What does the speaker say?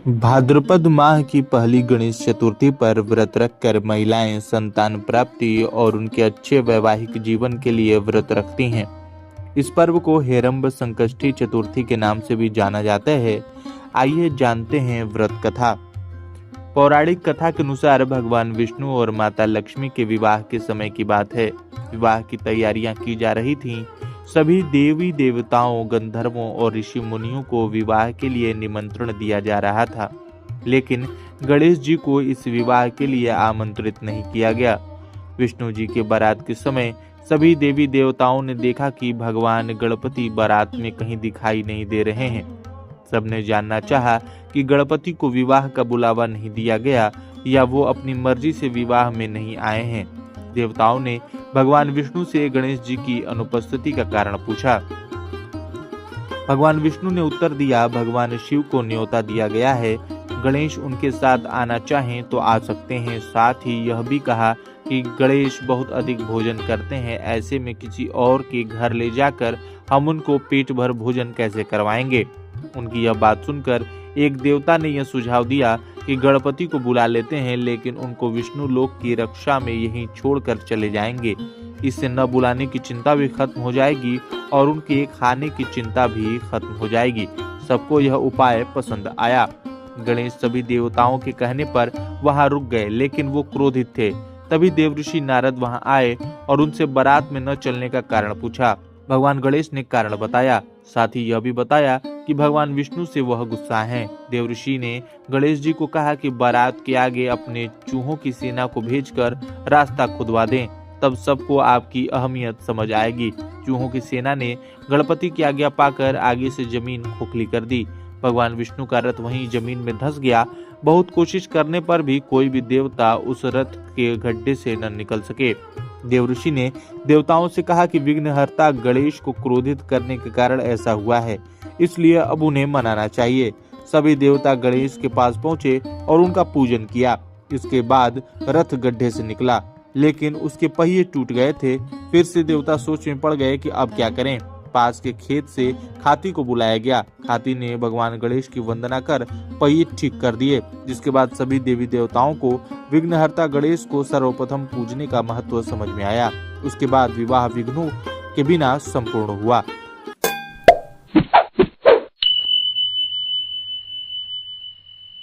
भाद्रपद माह की पहली गणेश चतुर्थी पर व्रत रखकर महिलाएं संतान प्राप्ति और उनके अच्छे वैवाहिक जीवन के लिए व्रत रखती हैं। इस पर्व को हेरंब संकष्टी चतुर्थी के नाम से भी जाना जाता है। आइए जानते हैं व्रत कथा। पौराणिक कथा के अनुसार भगवान विष्णु और माता लक्ष्मी के विवाह के समय की बात है। विवाह की तैयारियां की जा रही थीं। सभी देवी देवताओं, गंधर्वों और ऋषि मुनियों को विवाह के लिए निमंत्रण दिया जा रहा था, लेकिन गणेश जी को इस विवाह के लिए आमंत्रित नहीं किया गया। विष्णु जी के बारात के समय सभी देवी देवताओं ने देखा कि भगवान गणपति बारात में कहीं दिखाई नहीं दे रहे हैं। सबने जानना चाहा कि गणपति को विवाह का बुलावा नहीं दिया गया या वो अपनी मर्जी से विवाह में नहीं आए हैं। देवताओं ने भगवान विष्णु से गणेश जी की अनुपस्थिति का कारण पूछा। भगवान विष्णु ने उत्तर दिया, भगवान शिव को न्योता दिया गया है। गणेश उनके साथ आना चाहें तो आ सकते हैं। साथ ही यह भी कहा कि गणेश बहुत अधिक भोजन करते हैं, ऐसे में किसी और के घर ले जाकर हम उनको पेट भर भोजन कैसे करवाएंगे। उनकी यह बात सुनकर एक देवता ने यह सुझाव दिया कि गणपति को बुला लेते हैं, लेकिन उनको विष्णु लोक की रक्षा में यहीं छोड़कर चले जाएंगे। इससे न बुलाने की चिंता भी खत्म हो जाएगी और उनके खाने की चिंता भी खत्म हो जाएगी। सबको यह उपाय पसंद आया। गणेश सभी देवताओं के कहने पर वहां रुक गए, लेकिन वो क्रोधित थे। तभी देवऋषि नारद वहां आए और उनसे बारात में न चलने का कारण पूछा। भगवान गणेश ने कारण बताया, साथ ही यह भी बताया कि भगवान विष्णु से वह गुस्सा हैं। देवऋषि ने गणेश जी को कहा कि बारात के आगे अपने चूहों की सेना को भेजकर रास्ता खुदवा दें, तब सबको आपकी अहमियत समझ आएगी। चूहों की सेना ने गणपति की आज्ञा पाकर आगे से जमीन खोखली कर दी। भगवान विष्णु का रथ वहीं जमीन में धंस गया। बहुत कोशिश करने पर भी कोई भी देवता उस रथ के गड्ढे से न निकल सके। देवऋषि ने देवताओं से कहा कि विघ्नहर्ता गणेश को क्रोधित करने के कारण ऐसा हुआ है, इसलिए अब उन्हें मनाना चाहिए। सभी देवता गणेश के पास पहुंचे और उनका पूजन किया। इसके बाद रथ गड्ढे से निकला, लेकिन उसके पहिए टूट गए थे। फिर से देवता सोच में पड़ गए कि अब क्या करें। पास के खेत से खाती को बुलाया गया। खाती ने भगवान गणेश की वंदना कर पहिए ठीक कर दिए, जिसके बाद सभी देवी देवताओं को विघ्नहर्ता गणेश को सर्वप्रथम पूजने का महत्व समझ में आया। उसके बाद विवाह विघ्नों के बिना संपूर्ण हुआ।